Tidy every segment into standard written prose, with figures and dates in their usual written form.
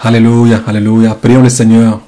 Alléluia, alléluia. Prions le Seigneur.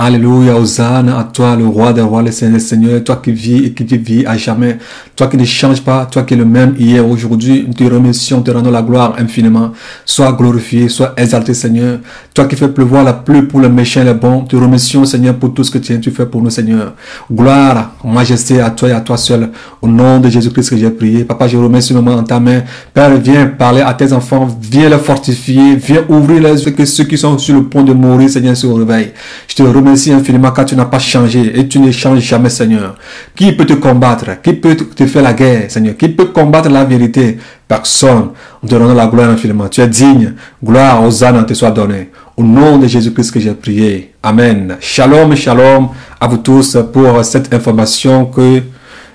Alléluia, Hosanna à toi, le roi des rois, le Seigneur, toi qui vis et qui vis à jamais, toi qui ne changes pas, toi qui es le même hier, aujourd'hui, nous te remercions, te rendons la gloire infiniment. Sois glorifié, sois exalté, Seigneur. Toi qui fais pleuvoir la pluie pour les méchants et les bons, te remercions, Seigneur, pour tout ce que tu fais pour nous, Seigneur. Gloire, majesté à toi et à toi seul. Au nom de Jésus-Christ que j'ai prié. Papa, je remets ce moment en ta main. Père, viens parler à tes enfants, viens les fortifier, viens ouvrir les yeux que ceux qui sont sur le point de mourir, Seigneur, se réveillent. Je te remercie infiniment car tu n'as pas changé et tu ne changes jamais, Seigneur. Qui peut te combattre? Qui peut te faire la guerre, Seigneur? Qui peut combattre la vérité? Personne. On te rend la gloire infiniment. Tu es digne. Gloire, Hosanna te soit donnée. Au nom de Jésus-Christ que j'ai prié. Amen. Shalom, shalom à vous tous pour cette information que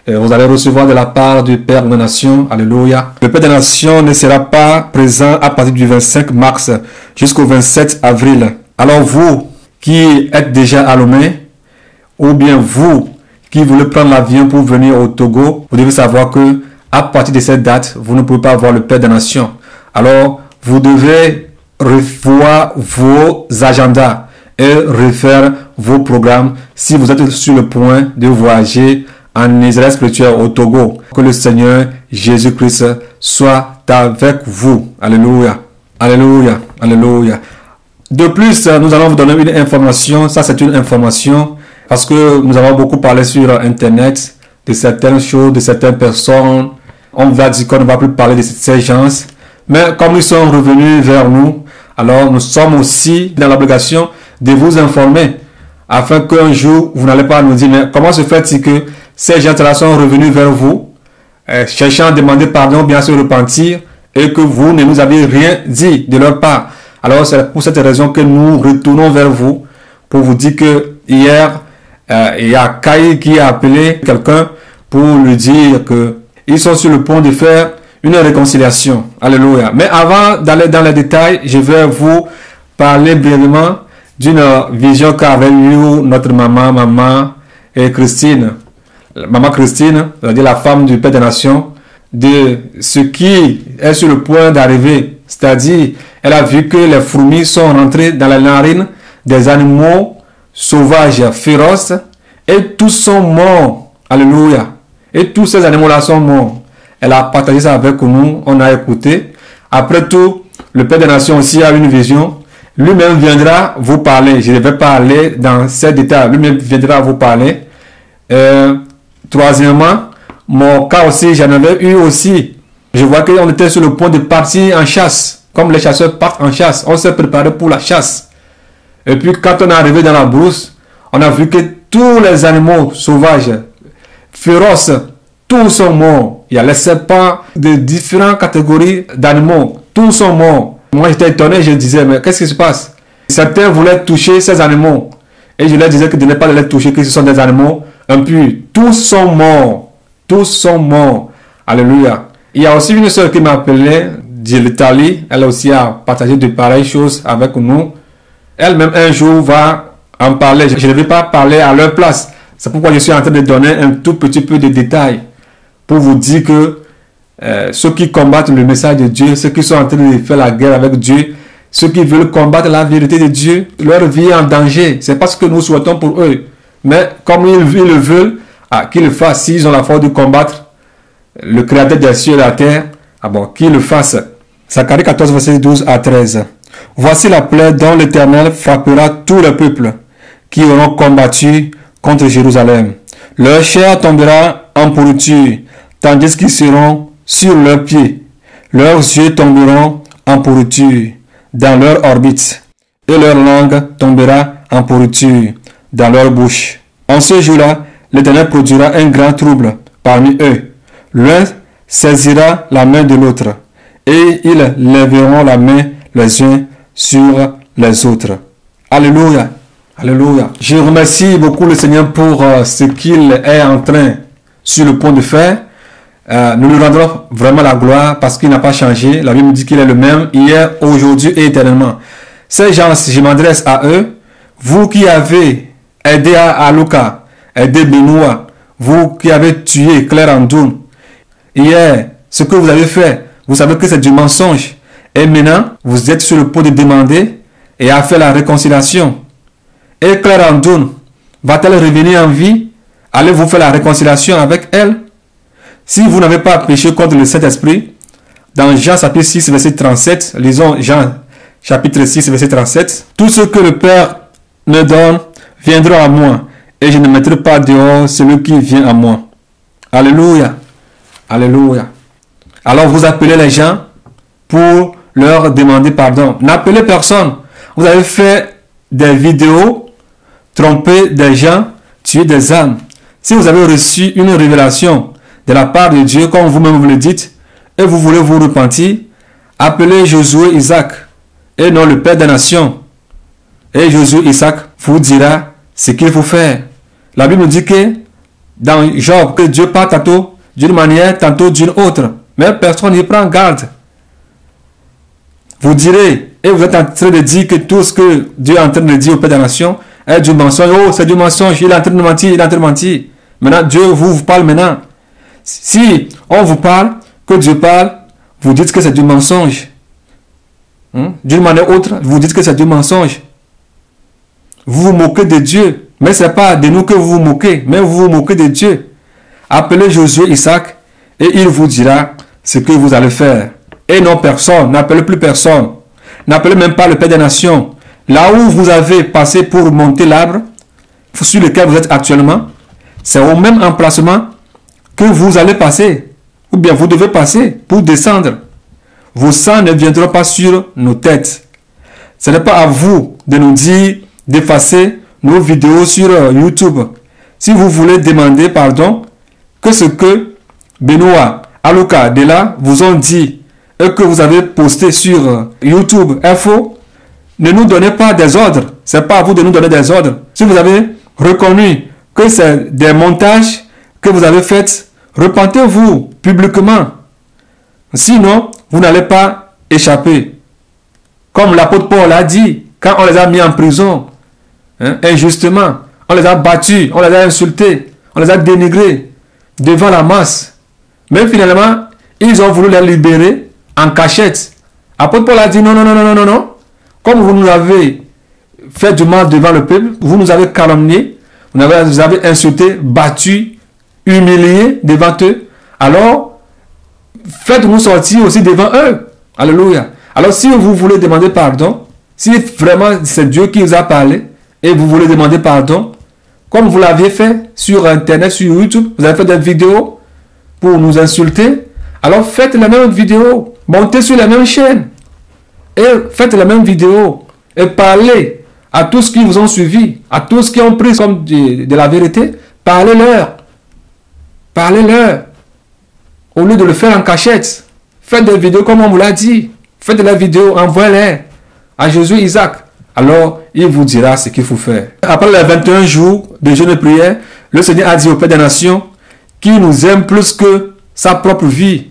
vous allez recevoir de la part du Père des Nations. Alléluia. Le Père des Nations ne sera pas présent à partir du 25 mars jusqu'au 27 avril. Alors vous qui êtes déjà à Lomé, ou bien vous qui voulez prendre l'avion pour venir au Togo, vous devez savoir que à partir de cette date, vous ne pouvez pas voir le Père des Nations. Alors, vous devez revoir vos agendas et refaire vos programmes si vous êtes sur le point de voyager en Israël spirituel au Togo. Que le Seigneur Jésus-Christ soit avec vous. Alléluia. Alléluia. Alléluia. De plus, nous allons vous donner une information. Ça, c'est une information parce que nous avons beaucoup parlé sur Internet de certaines choses, de certaines personnes. On va dire qu'on ne va plus parler de ces gens. Mais comme ils sont revenus vers nous, alors nous sommes aussi dans l'obligation de vous informer afin qu'un jour, vous n'allez pas nous dire, mais comment se fait-il que ces gens-là sont revenus vers vous, cherchant à demander pardon, bien à se repentir, et que vous ne nous avez rien dit de leur part. Alors, c'est pour cette raison que nous retournons vers vous pour vous dire que hier, il y a Kai qui a appelé quelqu'un pour lui dire que ils sont sur le point de faire une réconciliation. Alléluia. Mais avant d'aller dans les détails, je vais vous parler brièvement d'une vision qu'avait eue notre maman et Christine. Maman Christine, c'est-à-dire la femme du Père des Nations, de ce qui est sur le point d'arriver. C'est-à-dire, elle a vu que les fourmis sont rentrées dans la narine des animaux sauvages, féroces, et tous sont morts. Alléluia. Et tous ces animaux-là sont morts. Elle a partagé ça avec nous, on a écouté. Après tout, le Père des Nations aussi a une vision. Lui-même viendra vous parler. Je ne vais pas aller dans ces détails. Lui-même viendra vous parler. Troisièmement, mon cas aussi, j'en avais eu aussi. Je vois qu'on était sur le point de partir en chasse. Comme les chasseurs partent en chasse, on s'est préparé pour la chasse. Et puis quand on est arrivé dans la brousse, on a vu que tous les animaux sauvages, féroces, tous sont morts. Il y a les serpents de différentes catégories d'animaux. Tous sont morts. Moi j'étais étonné, je disais, mais qu'est-ce qui se passe? Certains voulaient toucher ces animaux. Et je leur disais que de ne pas les toucher, que ce sont des animaux impurs. Tous sont morts. Tous sont morts. Alléluia. Il y a aussi une sœur qui m'a appelé de l'Italie. Elle aussi a partagé de pareilles choses avec nous. Elle-même un jour va en parler. Je ne vais pas parler à leur place. C'est pourquoi je suis en train de donner un tout petit peu de détails pour vous dire que ceux qui combattent le message de Dieu, ceux qui sont en train de faire la guerre avec Dieu, ceux qui veulent combattre la vérité de Dieu, leur vie est en danger. C'est pas ce que nous souhaitons pour eux. Mais comme ils le veulent, qu'ils le fassent. S'ils ont la force de combattre le Créateur des cieux et de la terre, qu'ils le fassent. Zacharie 14, verset 12 à 13. Voici la plaie dont l'Éternel frappera tous les peuples qui auront combattu contre Jérusalem. Leur chair tombera en pourriture, tandis qu'ils seront sur leurs pieds. Leurs yeux tomberont en pourriture dans leur orbite, et leur langue tombera en pourriture dans leur bouche. En ce jour-là, l'Éternel produira un grand trouble parmi eux. L'un saisira la main de l'autre, et ils lèveront la main les uns sur les autres. Alléluia. Alléluia. Je remercie beaucoup le Seigneur pour ce qu'il est en train sur le point de faire. Nous lui rendrons vraiment la gloire parce qu'il n'a pas changé. La Bible dit qu'il est le même hier, aujourd'hui et éternellement. Ces gens, je m'adresse à eux. Vous qui avez aidé à Luka, aidé Benoît, vous qui avez tué Claire Andoun, hier, ce que vous avez fait, vous savez que c'est du mensonge. Et maintenant, vous êtes sur le point de demander et a fait la réconciliation. Et Claire Andoun, va-t-elle revenir en vie? Allez-vous faire la réconciliation avec elle? Si vous n'avez pas péché contre le Saint-Esprit, dans Jean chapitre 6, verset 37, lisons Jean chapitre 6, verset 37, « Tout ce que le Père me donne viendra à moi, et je ne mettrai pas dehors celui qui vient à moi. » Alléluia. Alléluia. Alors vous appelez les gens pour leur demander pardon. N'appelez personne. Vous avez fait des vidéos, tromper des gens, tuer des âmes. Si vous avez reçu une révélation de la part de Dieu, comme vous-même vous le dites, et vous voulez vous repentir, appelez Josué Isaac, et non le Père des Nations. Et Josué Isaac vous dira ce qu'il faut faire. La Bible dit que dans Job, que Dieu parle tantôt d'une manière, tantôt d'une autre. Mais personne n'y prend garde. Vous direz, et vous êtes en train de dire que tout ce que Dieu est en train de dire au Père des Nations est du mensonge. Oh, c'est du mensonge, il est en train de mentir, il est en train de mentir. Maintenant, Dieu vous parle maintenant. Si on vous parle, que Dieu parle, vous dites que c'est du mensonge. D'une manière autre, vous dites que c'est du mensonge. Vous vous moquez de Dieu. Mais ce n'est pas de nous que vous vous moquez, mais vous vous moquez de Dieu. Appelez Josué Isaac et il vous dira ce que vous allez faire. Et non personne, n'appelez plus personne. N'appelez même pas le Père des Nations. Là où vous avez passé pour monter l'arbre, sur lequel vous êtes actuellement, c'est au même emplacement que vous allez passer. Ou bien vous devez passer pour descendre. Vos sangs ne viendront pas sur nos têtes. Ce n'est pas à vous de nous dire d'effacer nos vidéos sur YouTube. Si vous voulez demander pardon, que ce que Benoît, Aluka, Dela vous ont dit et que vous avez posté sur YouTube est faux, ne nous donnez pas des ordres. Ce n'est pas à vous de nous donner des ordres. Si vous avez reconnu que c'est des montages que vous avez faits, repentez-vous publiquement. Sinon, vous n'allez pas échapper. Comme l'apôtre Paul a dit, quand on les a mis en prison, injustement, on les a battus, on les a insultés, on les a dénigrés devant la masse. Mais finalement, ils ont voulu les libérer en cachette. L'apôtre Paul a dit non, non, non, non, non, non. Comme vous nous avez fait du mal devant le peuple, vous nous avez calomniés, vous avez insulté, battu, humilié devant eux. Alors, faites-nous sortir aussi devant eux. Alléluia. Alors, si vous voulez demander pardon, si vraiment c'est Dieu qui vous a parlé et vous voulez demander pardon, comme vous l'aviez fait sur Internet, sur YouTube, vous avez fait des vidéos pour nous insulter, alors faites la même vidéo, montez sur la même chaîne et faites la même vidéo et parlez à tous qui vous ont suivi, à tous qui ont pris comme de la vérité, parlez-leur. Parlez-leur. Au lieu de le faire en cachette, faites des vidéos comme on vous l'a dit. Faites des vidéos, envoyez-les à Josué Isaac. Alors, il vous dira ce qu'il faut faire. Après les 21 jours de jeûne et prière, le Seigneur a dit au Père des Nations qu'il nous aime plus que sa propre vie.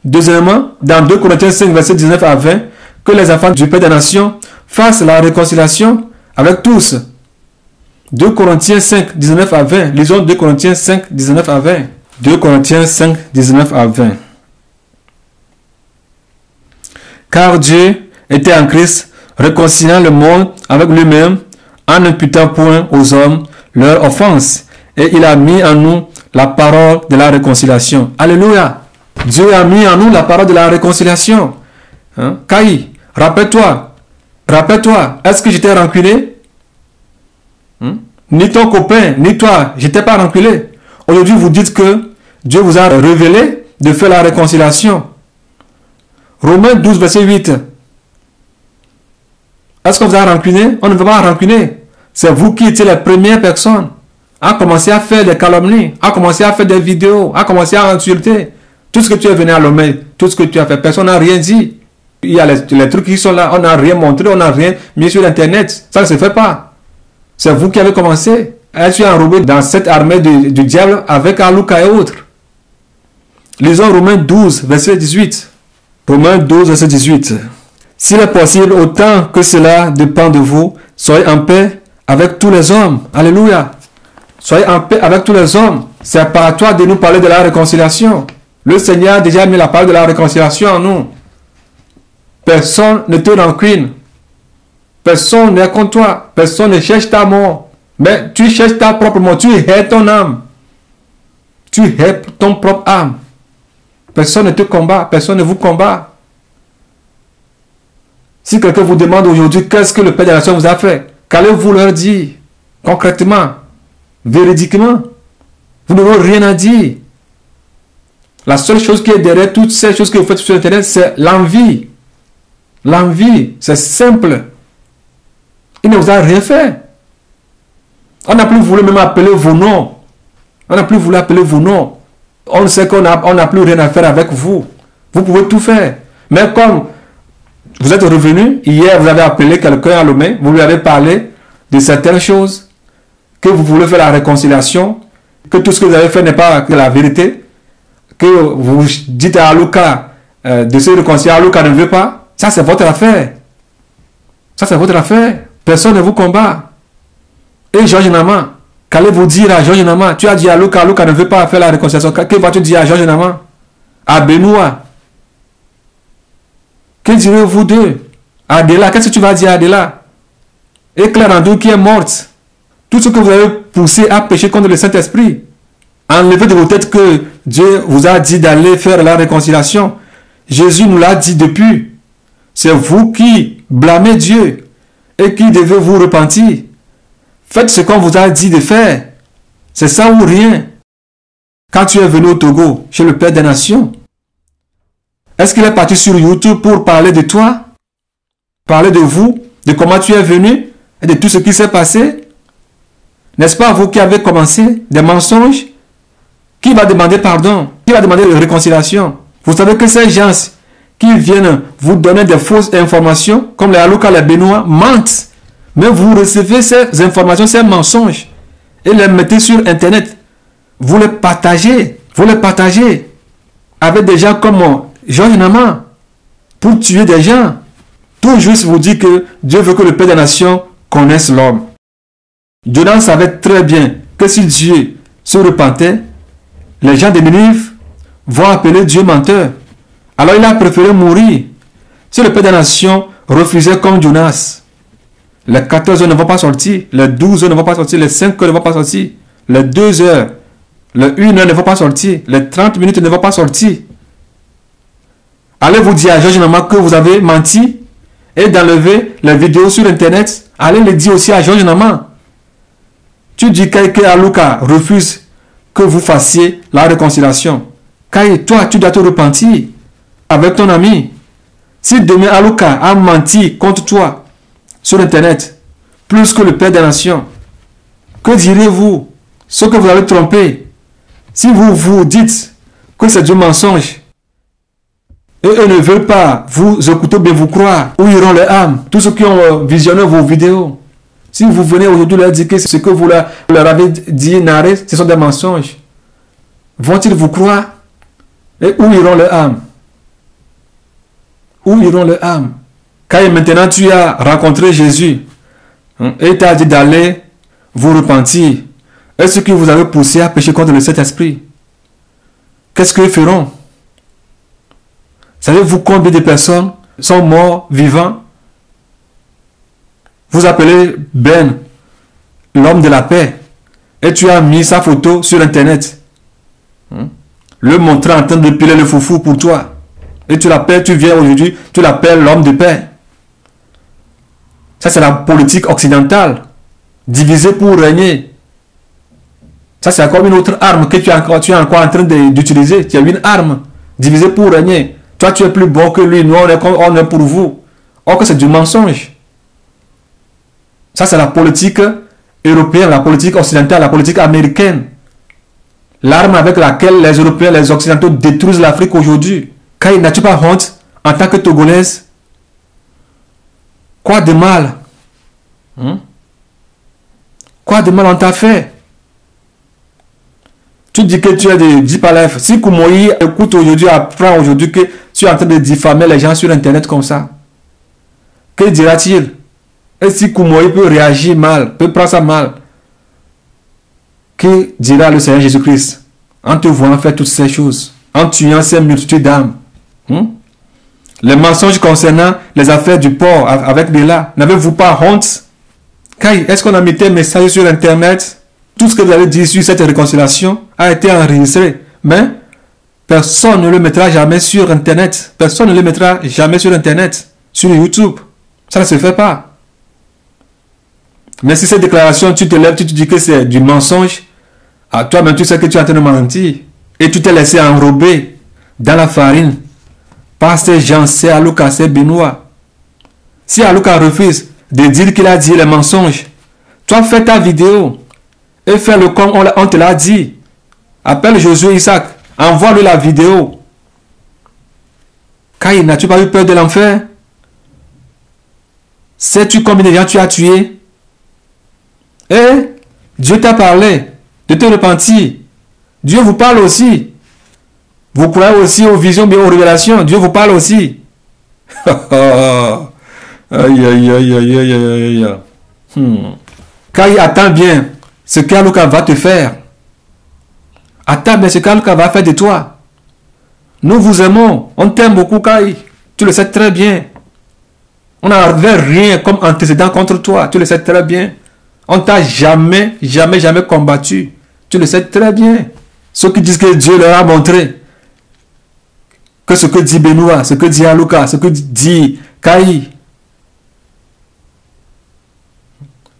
Deuxièmement, dans 2 Corinthiens 5, verset 19 à 20, que les enfants du Père des Nations fassent la réconciliation avec tous. 2 Corinthiens 5, 19 à 20. Lisons 2 Corinthiens 5, 19 à 20. 2 Corinthiens 5, 19 à 20. Car Dieu était en Christ, réconciliant le monde avec lui-même, en n'imputant point aux hommes leur offense. Et il a mis en nous la parole de la réconciliation. Alléluia. Dieu a mis en nous la parole de la réconciliation. Caï, rappelle-toi, est-ce que j'étais rancunier? Ni ton copain, ni toi, j'étais pas rancunier. Aujourd'hui, vous dites que Dieu vous a révélé de faire la réconciliation. Romains 12, verset 8. Est-ce qu'on vous a rancunier? On ne veut pas rancunier. C'est vous qui étiez les premières personnes à commencer à faire des calomnies, à commencer à faire des vidéos, à commencer à insulter. Tout ce que tu es venu à l'homme, tout ce que tu as fait, personne n'a rien dit. Il y a les trucs qui sont là, on n'a rien montré, on n'a rien mis sur Internet. Ça ne se fait pas. C'est vous qui avez commencé. Je suis enrobé dans cette armée du diable avec Aluka et autres. Lisons Romains 12, verset 18. Romains 12, verset 18. S'il est possible, autant que cela dépend de vous, soyez en paix avec tous les hommes. Alléluia. Soyez en paix avec tous les hommes. C'est pas à toi de nous parler de la réconciliation. Le Seigneur a déjà mis la parole de la réconciliation en nous. Personne ne te rancune. Personne n'est contre toi. Personne ne cherche ta mort. Mais tu cherches ta propre mort. Tu hais ton âme. Tu hais ton propre âme. Personne ne te combat. Personne ne vous combat. Si quelqu'un vous demande aujourd'hui qu'est-ce que le Père des Nations vous a fait, qu'allez-vous leur dire concrètement, véridiquement? Vous n'aurez rien à dire. La seule chose qui est derrière toutes ces choses que vous faites sur Internet, c'est l'envie. L'envie, c'est simple. Il ne vous a rien fait. On n'a plus voulu même appeler vos noms. On n'a plus voulu appeler vos noms. On sait qu'on n'a plus rien à faire avec vous. Vous pouvez tout faire. Mais comme vous êtes revenu, hier vous avez appelé quelqu'un à Lomé, vous lui avez parlé de certaines choses, que vous voulez faire la réconciliation, que tout ce que vous avez fait n'est pas que la vérité, que vous dites à Aluka de se réconcilier, Aluka ne veut pas, ça c'est votre affaire. Ça c'est votre affaire. Personne ne vous combat. Et Georges Nama, qu'allez-vous dire à Georges Nama? Tu as dit à Aluka, Aluka ne veut pas faire la réconciliation. Que vas-tu dire à Georges Nama? À Benoît? Que direz-vous d'eux? Adela, qu'est-ce que tu vas dire à Adela? Et Claire Andou qui est morte. Tout ce que vous avez poussé à pécher contre le Saint-Esprit. Enlevez de vos têtes que Dieu vous a dit d'aller faire la réconciliation. Jésus nous l'a dit depuis. C'est vous qui blâmez Dieu et qui devez vous repentir. Faites ce qu'on vous a dit de faire. C'est ça ou rien. Quand tu es venu au Togo, chez le Père des Nations, est-ce qu'il est parti sur YouTube pour parler de toi? Parler de vous, de comment tu es venu et de tout ce qui s'est passé? N'est-ce pas vous qui avez commencé des mensonges? Qui va demander pardon? Qui va demander réconciliation? Vous savez que ces gens qui viennent vous donner des fausses informations, comme les Aluka, les Benoît, mentent. Mais vous recevez ces informations, ces mensonges, et les mettez sur Internet. Vous les partagez. Vous les partagez avec des gens comme Georges Nama pour tuer des gens. Tout juste vous dit que Dieu veut que le Père des Nations connaisse l'homme. Jonas savait très bien que si Dieu se repentait, les gens de Ninive vont appeler Dieu menteur. Alors il a préféré mourir. Si le Père des Nations refusait comme Jonas, les 14 heures ne vont pas sortir, les 12 heures ne vont pas sortir, les 5 heures ne vont pas sortir, les 2 heures, les 1 heure ne vont pas sortir, les 30 minutes ne vont pas sortir. Allez vous dire à Georges Nama que vous avez menti et d'enlever les vidéos sur Internet. Allez le dire aussi à Georges Nama. Tu dis que Aluka refuse que vous fassiez la réconciliation. Car toi, tu dois te repentir avec ton ami. Si demain Aluka a menti contre toi sur Internet, plus que le Père des Nations, que direz-vous? Ce que vous avez trompé. Si vous vous dites que c'est du mensonge, et eux ne veulent pas vous écouter, bien vous croire, où iront les âmes? Tous ceux qui ont visionné vos vidéos. Si vous venez aujourd'hui leur dire que ce que vous leur avez dit, narré, ce sont des mensonges, vont-ils vous croire? Et où iront les âmes? Où iront les âmes? Quand maintenant tu as rencontré Jésus et tu as dit d'aller vous repentir, est-ce que vous avez poussé à pécher contre le Saint-Esprit? Qu'est-ce qu'ils feront? Savez-vous combien de personnes sont morts vivants? Vous appelez Ben, l'homme de la paix, et tu as mis sa photo sur Internet. Le montrant en train de piler le foufou pour toi. Et tu l'appelles, tu viens aujourd'hui, tu l'appelles l'homme de paix. Ça, c'est la politique occidentale. Diviser pour régner. Ça, c'est encore une autre arme que tu es encore en train d'utiliser. Tu as une arme. Diviser pour régner. Toi, tu es plus bon que lui. Nous, on est pour vous. Or que c'est du mensonge. Ça, c'est la politique européenne, la politique occidentale, la politique américaine. L'arme avec laquelle les Européens, les Occidentaux détruisent l'Afrique aujourd'hui. Car n'as-tu pas honte en tant que Togolaise? Quoi de mal? Quoi de mal on t'a fait? Tu dis que tu es de Dipalef. Si Koumoï écoute aujourd'hui, apprend aujourd'hui que tu es en train de diffamer les gens sur Internet comme ça, que dira-t-il? Et si Koumoï peut réagir mal, peut prendre ça mal, que dira le Seigneur Jésus-Christ en te voyant faire toutes ces choses, en tuant ces multitudes d'âmes? Les mensonges concernant les affaires du port avec Béla. N'avez-vous pas honte? Kai, est-ce qu'on a mis un message sur Internet? Tout ce que vous avez dit sur cette réconciliation a été enregistré. Mais personne ne le mettra jamais sur Internet. Personne ne le mettra jamais sur Internet, sur YouTube. Ça ne se fait pas. Mais si cette déclaration, tu te lèves, tu te dis que c'est du mensonge, à toi-même, tu sais que tu es en train de mentir. Et tu t'es laissé enrober dans la farine par ces gens, c'est Aluka, c'est Benoît. Si Aluka refuse de dire qu'il a dit les mensonges, toi fais ta vidéo et fais-le comme on te l'a dit. Appelle Josué Isaac, envoie-lui la vidéo. Kai, n'as-tu pas eu peur de l'enfer? Sais-tu combien de gens tu as tué? Et Dieu t'a parlé de te repentir. Dieu vous parle aussi. Vous croyez aussi aux visions et aux révélations. Dieu vous parle aussi. Aïe, aïe, aïe, aïe, aïe, aïe, aïe. Kai, attends bien ce qu'Aluka va te faire. Attends bien ce qu'Aluka va faire de toi. Nous vous aimons. On t'aime beaucoup, Kai. Tu le sais très bien. On n'avait rien comme antécédent contre toi. Tu le sais très bien. On t'a jamais combattu. Tu le sais très bien. Ceux qui disent que Dieu leur a montré que ce que dit Benoît, ce que dit Aluka, ce que dit Kai,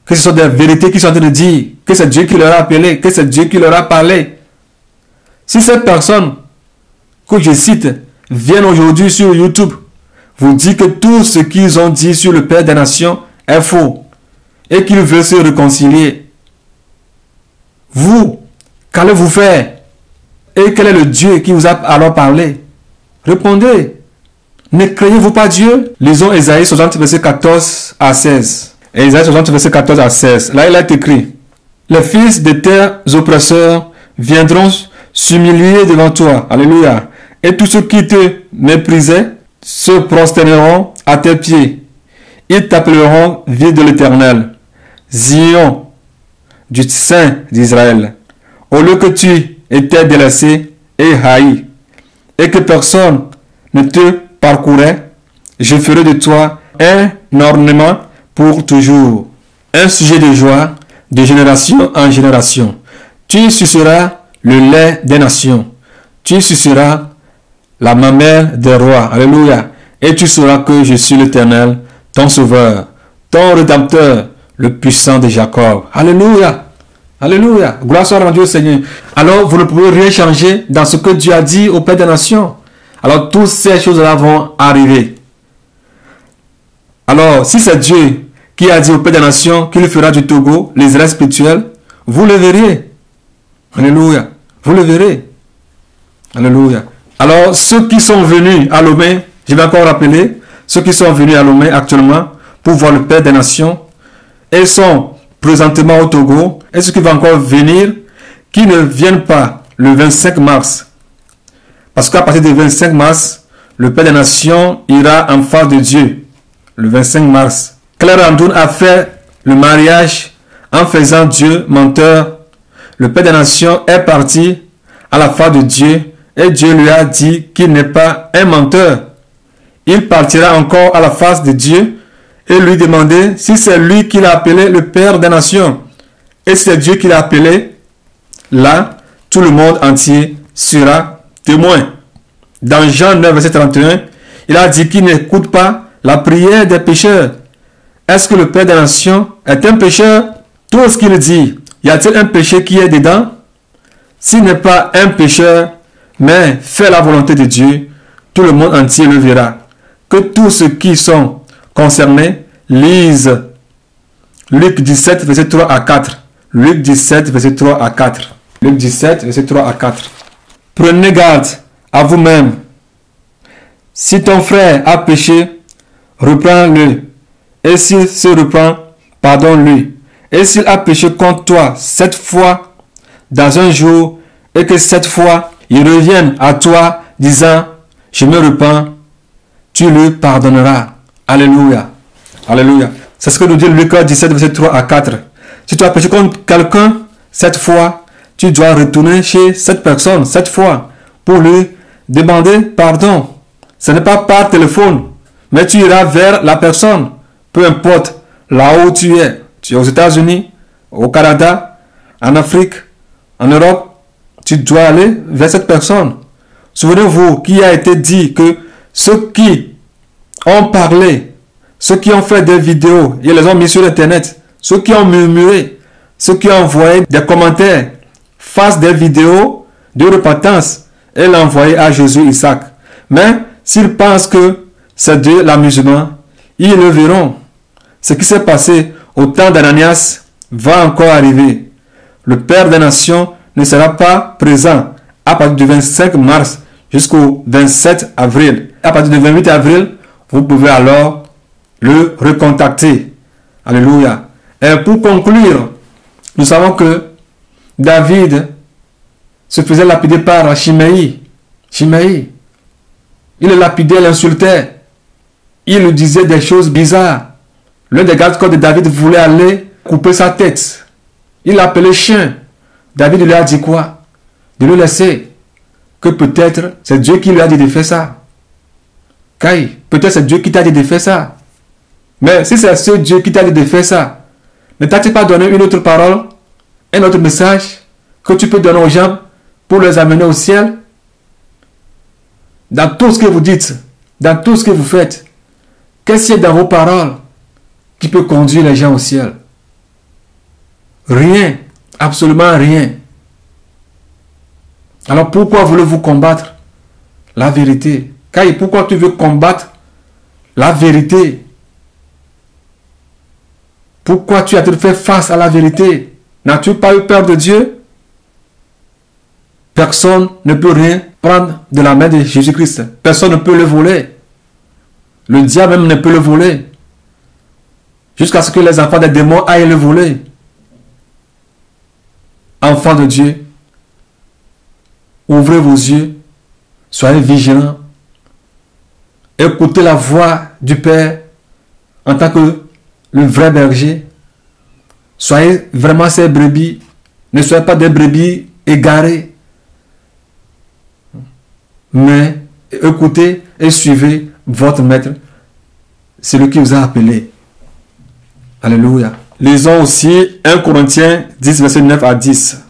que ce sont des vérités qu'ils sont en train de dire, que c'est Dieu qui leur a appelé, que c'est Dieu qui leur a parlé. Si ces personnes que je cite viennent aujourd'hui sur YouTube vous dire que tout ce qu'ils ont dit sur le Père des Nations est faux et qu'ils veulent se réconcilier, vous, qu'allez-vous faire? Et quel est le Dieu qui vous a alors parlé? Répondez. Ne craignez-vous pas Dieu? Lisons Ésaïe 60, verset 14 à 16. Ésaïe 60, verset 14 à 16. Là, il est écrit: les fils de tes oppresseurs viendront s'humilier devant toi. Alléluia. Et tous ceux qui te méprisaient se prosterneront à tes pieds. Ils t'appelleront ville de l'Éternel, Zion, du Saint d'Israël. Au lieu que tu étais délaissé et haï, et que personne ne te parcourait, je ferai de toi un ornement pour toujours, un sujet de joie de génération en génération. Tu suceras le lait des nations, tu suceras la mamelle des rois. Alléluia. Et tu sauras que je suis l'Éternel, ton sauveur, ton rédempteur, le puissant de Jacob. Alléluia. Alléluia. Gloire soit rendue au Seigneur. Alors, vous ne pouvez rien changer dans ce que Dieu a dit au Père des Nations. Alors, toutes ces choses-là vont arriver. Alors, si c'est Dieu qui a dit au Père des Nations qu'il fera du Togo l'Israël spirituel, vous le verrez. Alléluia. Vous le verrez. Alléluia. Alors, ceux qui sont venus à Lomé, je vais encore rappeler, ceux qui sont venus à Lomé actuellement pour voir le Père des Nations, et sont présentement au Togo, et ceux qui vont encore venir, qui ne viennent pas le 25 mars. Parce qu'à partir du 25 mars, le Père des Nations ira en face de Dieu. Le 25 mars. Claire Andoun a fait le mariage en faisant Dieu menteur. Le Père des Nations est parti à la face de Dieu et Dieu lui a dit qu'il n'est pas un menteur. Il partira encore à la face de Dieu et lui demander si c'est lui qui l'a appelé le Père des Nations. Et c'est Dieu qui l'a appelé. Là, tout le monde entier sera témoin. Dans Jean 9, verset 31, il a dit qu'il n'écoute pas la prière des pécheurs. Est-ce que le Père des Nations est un pécheur? Tout ce qu'il dit, y a-t-il un péché qui est dedans? S'il n'est pas un pécheur, mais fait la volonté de Dieu, tout le monde entier le verra. Que tous ceux qui sont concernés lisent Luc 17, verset 3 à 4. Luc 17, verset 3 à 4. Luc 17, verset 3 à 4. Prenez garde à vous-même. Si ton frère a péché, reprends-le. Et s'il se reprend, pardonne-lui. Et s'il a péché contre toi 7 fois dans un jour, et que 7 fois il revienne à toi disant, je me repens, tu le pardonneras. Alléluia. Alléluia. C'est ce que nous dit Luc 17, verset 3 à 4. Si tu as péché contre quelqu'un 7 fois, tu dois retourner chez cette personne 7 fois pour lui demander pardon. Ce n'est pas par téléphone, mais tu iras vers la personne. Peu importe là où tu es. Tu es aux États-Unis, au Canada, en Afrique, en Europe. Tu dois aller vers cette personne. Souvenez-vous qu'il a été dit que ceux qui ont parlé, ceux qui ont fait des vidéos, ils les ont mis sur Internet, ceux qui ont murmuré, ceux qui ont envoyé des commentaires, fassent des vidéos de repentance et l'envoyer à Jésus Isaac. Mais s'ils pensent que c'est de l'amusement, ils le verront. Ce qui s'est passé au temps d'Ananias va encore arriver. Le Père des Nations ne sera pas présent à partir du 25 mars jusqu'au 27 avril. À partir du 28 avril, vous pouvez alors le recontacter. Alléluia. Et pour conclure, nous savons que David se faisait lapider par Shimei. Shimei. Il le lapidait, l'insultait. Il lui disait des choses bizarres. L'un des gardes-corps de David voulait aller couper sa tête. Il l'appelait chien. David lui a dit quoi? De le laisser. Que peut-être c'est Dieu qui lui a dit de faire ça. Kai, peut-être c'est Dieu qui t'a dit de faire ça. Mais si c'est ce Dieu qui t'a dit de faire ça, ne t'a-t-il pas donné une autre parole, un autre message que tu peux donner aux gens pour les amener au ciel? Dans tout ce que vous dites, dans tout ce que vous faites, qu'est-ce qu'il y a dans vos paroles qui peut conduire les gens au ciel? Rien, absolument rien. Alors pourquoi voulez-vous combattre la vérité? Kai, pourquoi tu veux combattre la vérité? Pourquoi tu as te fait face à la vérité? N'as-tu pas eu peur de Dieu? Personne ne peut rien prendre de la main de Jésus-Christ. Personne ne peut le voler. Le diable même ne peut le voler. Jusqu'à ce que les enfants des démons aillent le voler. Enfants de Dieu, ouvrez vos yeux, soyez vigilants, écoutez la voix du Père en tant que le vrai berger. Soyez vraiment ces brebis, ne soyez pas des brebis égarées, mais écoutez et suivez votre maître, celui qui vous a appelé. Alléluia. Lisons aussi 1 Corinthiens 10, verset 9 à 10.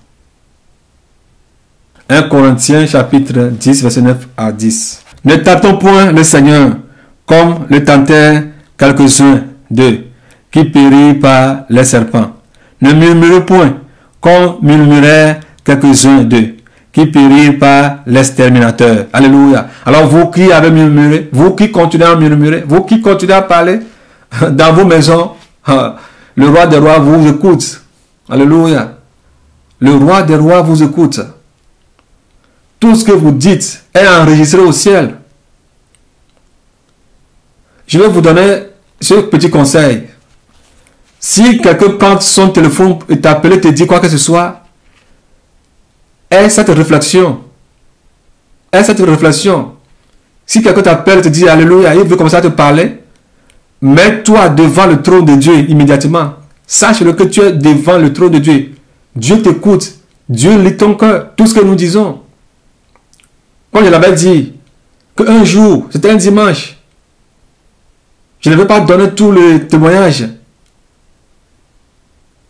1 Corinthiens chapitre 10, verset 9 à 10. Ne tâtons point le Seigneur, comme le tentèrent quelques-uns d'eux, qui périrent par les serpents. Ne murmurez point, comme murmuraient quelques-uns d'eux, qui périrent par l'exterminateur. Alléluia. Alors vous qui avez murmuré, vous qui continuez à murmurer, vous qui continuez à parler dans vos maisons, le roi des rois vous écoute. Alléluia. Le roi des rois vous écoute. Tout ce que vous dites est enregistré au ciel. Je vais vous donner ce petit conseil. Si quelqu'un prend son téléphone et t'appelle, te dit quoi que ce soit, aie cette réflexion. Aie cette réflexion. Si quelqu'un t'appelle et te dit Alléluia, il veut commencer à te parler, mets-toi devant le trône de Dieu immédiatement. Sache-le que tu es devant le trône de Dieu. Dieu t'écoute. Dieu lit ton cœur. Tout ce que nous disons. Comme je l'avais dit, qu'un jour, c'était un dimanche, je ne vais pas donner tous les témoignages.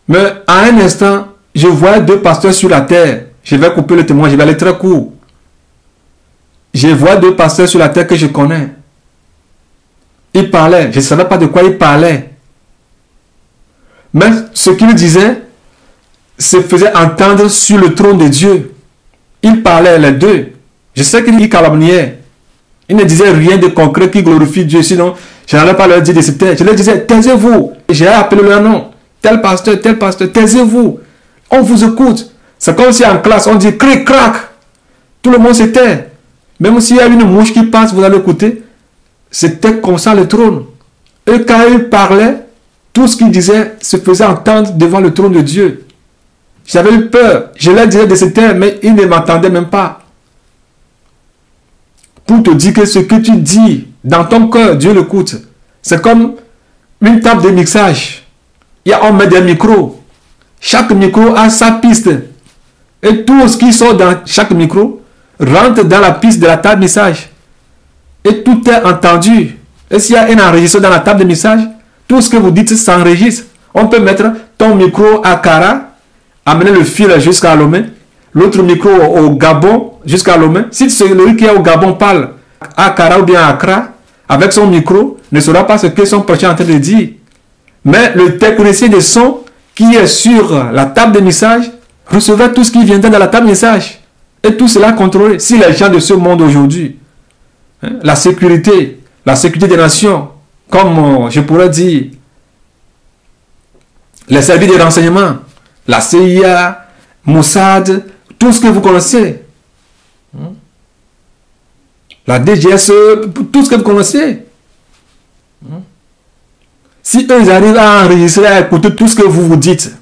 Mais à un instant, je vois deux pasteurs sur la terre. Je vais couper le témoin, je vais aller très court. Je vois deux pasteurs sur la terre que je connais. Ils parlaient, je ne savais pas de quoi ils parlaient. Mais ce qu'ils disaient se faisait entendre sur le trône de Dieu. Ils parlaient les deux. Je sais qu'ils calomniaient. Ils ne disaient rien de concret qui glorifie Dieu. Sinon, je n'allais pas leur dire de se taire. Je leur disais, taisez-vous. J'ai appelé leur nom. Tel pasteur, taisez-vous. On vous écoute. C'est comme si en classe, on dit cric, crac. Tout le monde se tait. Même s'il y a une mouche qui passe, vous allez écouter. C'était comme ça le trône. Et quand ils parlaient, tout ce qu'ils disaient se faisait entendre devant le trône de Dieu. J'avais eu peur. Je leur disais de se taire, mais ils ne m'entendaient même pas. Pour te dire que ce que tu dis dans ton cœur, Dieu l'écoute. C'est comme une table de mixage. On met des micros. Chaque micro a sa piste. Et tout ce qui sort dans chaque micro rentre dans la piste de la table de mixage. Et tout est entendu. Et s'il y a un enregistreur dans la table de message, tout ce que vous dites s'enregistre. On peut mettre ton micro à Accra, amener le fil jusqu'à Lomé, l'autre micro au Gabon jusqu'à Lomé. Si celui qui est au Gabon parle à Accra ou bien à Accra, avec son micro, ne saura pas ce que son prochain est en train de dire. Mais le technicien de son qui est sur la table de message recevait tout ce qui viendrait dans la table de message. Et tout cela contrôlé. Si les gens de ce monde aujourd'hui, la sécurité des nations, comme je pourrais dire, les services de renseignement, la CIA, Mossad, tout ce que vous connaissez, la DGSE, tout ce que vous connaissez. Si eux ils arrivent à enregistrer, à écouter tout ce que vous dites,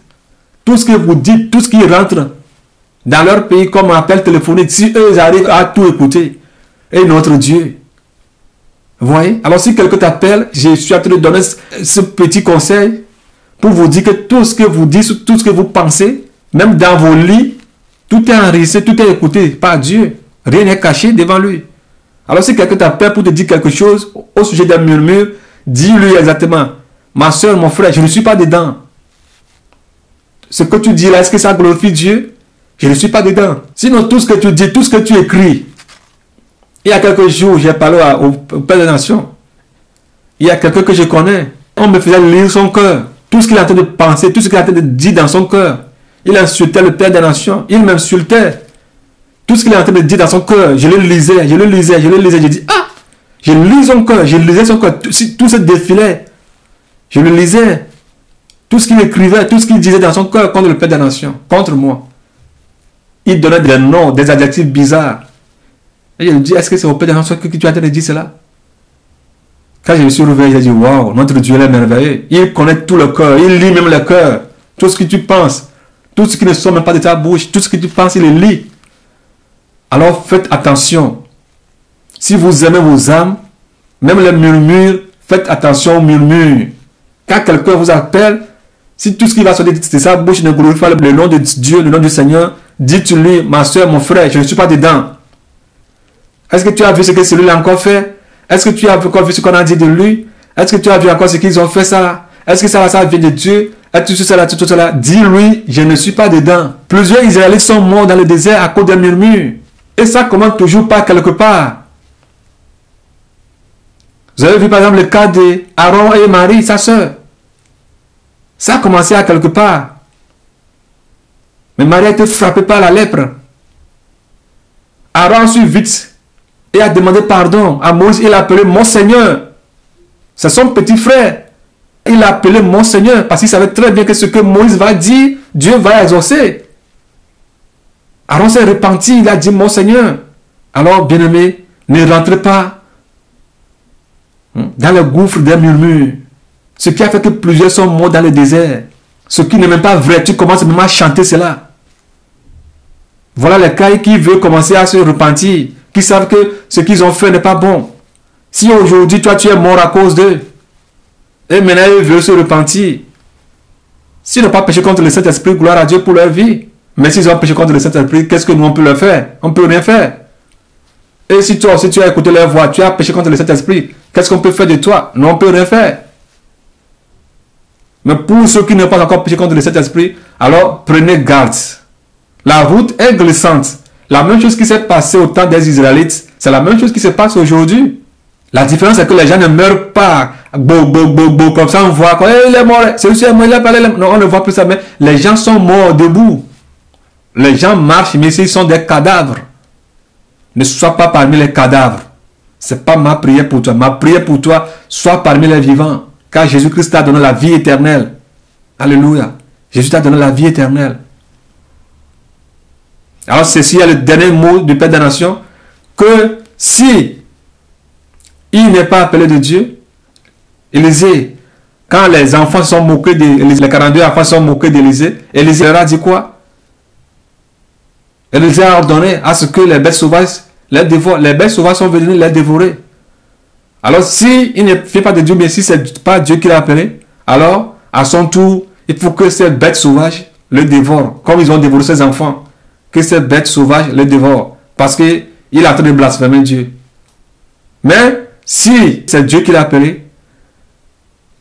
tout ce que vous dites, tout ce qui rentre dans leur pays comme appel téléphonique, si eux ils arrivent à tout écouter, et notre Dieu. Vous voyez? Alors si quelqu'un t'appelle, je suis en train de donner ce petit conseil pour vous dire que tout ce que vous dites, tout ce que vous pensez, même dans vos lits, tout est enregistré, tout est écouté par Dieu. Rien n'est caché devant lui. Alors si quelqu'un t'appelle pour te dire quelque chose au sujet d'un murmure, dis-lui exactement, ma soeur, mon frère, je ne suis pas dedans. Ce que tu dis là, est-ce que ça glorifie Dieu? Je ne suis pas dedans. Sinon, tout ce que tu dis, tout ce que tu écris, il y a quelques jours, j'ai parlé au Père des Nations. Il y a quelqu'un que je connais. On me faisait lire son cœur. Tout ce qu'il est en train de penser, tout ce qu'il est en train de dire dans son cœur. Il insultait le Père des Nations. Il m'insultait. Tout ce qu'il est en train de dire dans son cœur, je le lisais, je le lisais, je le lisais. Je dis, ah, je lis son cœur, je lisais son cœur. Tout ce défilait. Je le lisais. Tout ce qu'il écrivait, tout ce qu'il disait dans son cœur contre le Père des Nations, contre moi. Il donnait des noms, des adjectifs bizarres. Et je me dis, est-ce que c'est au Père des Nations que tu es en train de dire cela? Quand je me suis réveillé, j'ai dit, waouh, notre Dieu est merveilleux. Il connaît tout le cœur, il lit même le cœur. Tout ce que tu penses, tout ce qui ne sort même pas de ta bouche, tout ce que tu penses, il le lit. Alors faites attention. Si vous aimez vos âmes, même les murmures, faites attention aux murmures. Quand quelqu'un vous appelle, si tout ce qui va sortir de sa bouche ne glorifie pas le nom de Dieu, le nom du Seigneur, dites-lui, ma soeur, mon frère, je ne suis pas dedans. Est-ce que tu as vu ce que celui-là a encore fait? Est-ce que tu as encore vu ce qu'on a dit de lui? Est-ce que tu as vu encore ce qu'ils ont fait ça? Est-ce que ça vient de Dieu? Est-ce que tout cela? Dis-lui, je ne suis pas dedans. Plusieurs Israélites sont morts dans le désert à cause des murmures. Et ça commence toujours par quelque part. Vous avez vu par exemple le cas d'Aaron et Marie, sa sœur. Ça a commencé à quelque part. Mais Marie a été frappée par la lèpre. Aaron suit vite et a demandé pardon à Moïse. Il l'a appelé mon Seigneur. C'est son petit frère. Il l'a appelé mon Seigneur parce qu'il savait très bien que ce que Moïse va dire, Dieu va exaucer. Aaron s'est repenti, il a dit mon Seigneur. Alors, bien-aimé, ne rentrez pas dans le gouffre des murmures. Ce qui a fait que plusieurs sont morts dans le désert. Ce qui n'est même pas vrai, tu commences même à chanter cela. Voilà les cas qui veulent commencer à se repentir, qui savent que ce qu'ils ont fait n'est pas bon. Si aujourd'hui, toi, tu es mort à cause d'eux, et maintenant, ils veulent se repentir. S'ils n'ont pas péché contre le Saint-Esprit, gloire à Dieu pour leur vie. Mais s'ils ont péché contre le Saint-Esprit, qu'est-ce que nous, on peut leur faire? On ne peut rien faire. Et si toi aussi, tu as écouté leur voix, tu as péché contre le Saint-Esprit, qu'est-ce qu'on peut faire de toi? Nous, on ne peut rien faire. Mais pour ceux qui n'ont pas encore péché contre le Saint-Esprit, alors prenez garde. La route est glissante. La même chose qui s'est passée au temps des Israélites, c'est la même chose qui se passe aujourd'hui. La différence, c'est que les gens ne meurent pas comme ça, on voit quoi, il est mort, celui-ci est mort, il a parlé, non, on ne voit plus ça, mais les gens sont morts debout. Les gens marchent, mais ils sont des cadavres. Ne sois pas parmi les cadavres. Ce n'est pas ma prière pour toi. Ma prière pour toi, sois parmi les vivants. Car Jésus-Christ t'a donné la vie éternelle. Alléluia. Jésus t'a donné la vie éternelle. Alors ceci est le dernier mot du Père des Nations. Que si il n'est pas appelé de Dieu, Élisée, quand les enfants sont moqués les 42 enfants sont moqués d'Élisée, Élisée leur a dit quoi? Élisée a ordonné à ce que les bêtes sauvages les dévorent. Les bêtes sauvages sont venues les dévorer. Alors si il ne fait pas de Dieu, mais si ce n'est pas Dieu qui l'a appelé, alors à son tour, il faut que ces bêtes sauvages le dévorent, comme ils ont dévoré ses enfants. Que ces bêtes sauvages le dévorent. Parce qu'il est en train de blasphémer Dieu. Mais si c'est Dieu qui l'a appelé,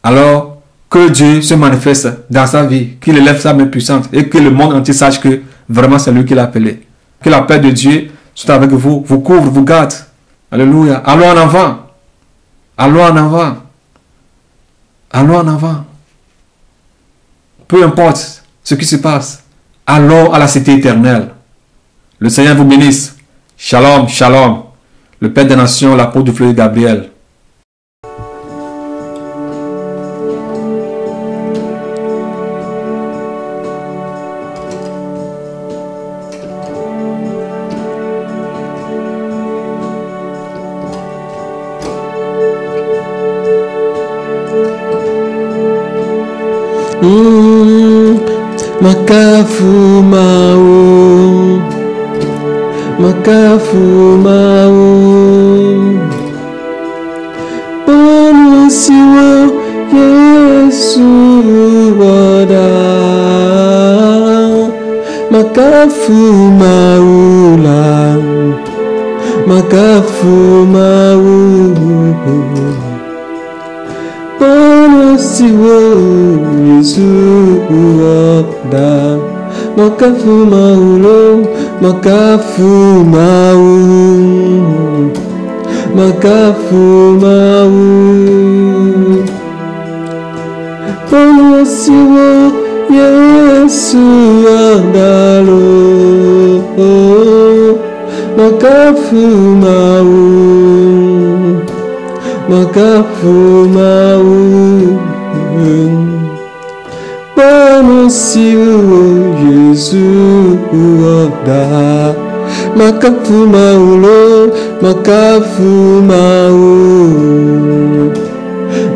alors que Dieu se manifeste dans sa vie, qu'il élève sa main puissante et que le monde entier sache que vraiment c'est lui qui l'a appelé. Que la paix de Dieu soit avec vous, vous couvre, vous garde. Alléluia. Allons en avant. Allons en avant. Allons en avant. Peu importe ce qui se passe, allons à la cité éternelle. Le Seigneur vous bénisse. Shalom, shalom. Le Père des Nations, l'apôtre du fleuve Gabriel. Makafu mau, makafu mau, panusiwa Yesu wada, makafu maula, makafu mau. Panusiwa Yesu wada, makafu maulo, makafu mau, makafu mau. Panusiwa Yesu wada lo, makafu mau, makafu mau. Panusiwa Yesu wada, makafu maulo, makafu mau,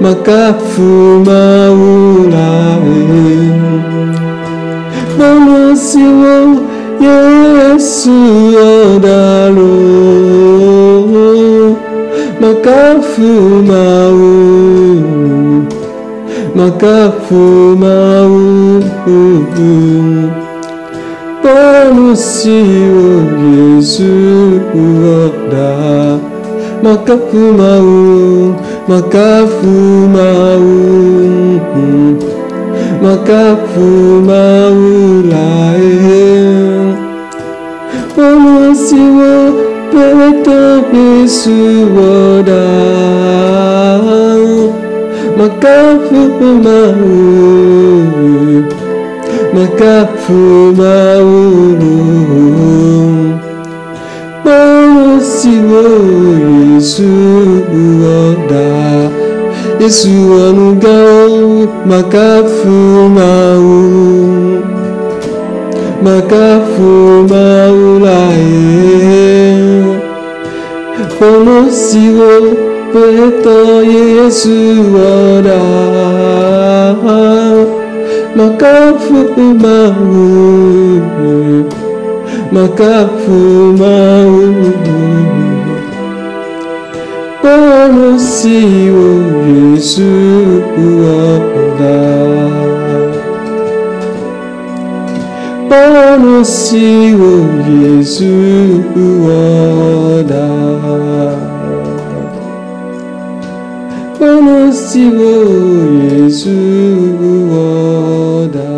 makafu maula. Panusiwa Yesu wada lo, makafu mau, makafu mau. Panusiwa Yesu wada, makafu mau, makafu mau, makafu maula. Panusiwa Peta Yesu wada, makafu mau, makafu mau. Panusiwa Yesu wada, Yesu wanugao, makafu mau, makafu maula. Panusiwa Peta Yesu wada, makafu mau, makafu mau. Panusiwa Yesu wada, panusiwa Yesu wada, panusiwa Yesu wada,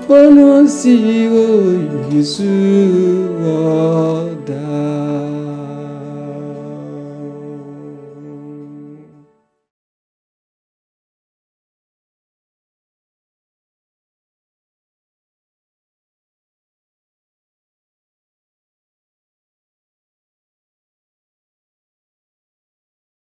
panusiwa Yesu wada.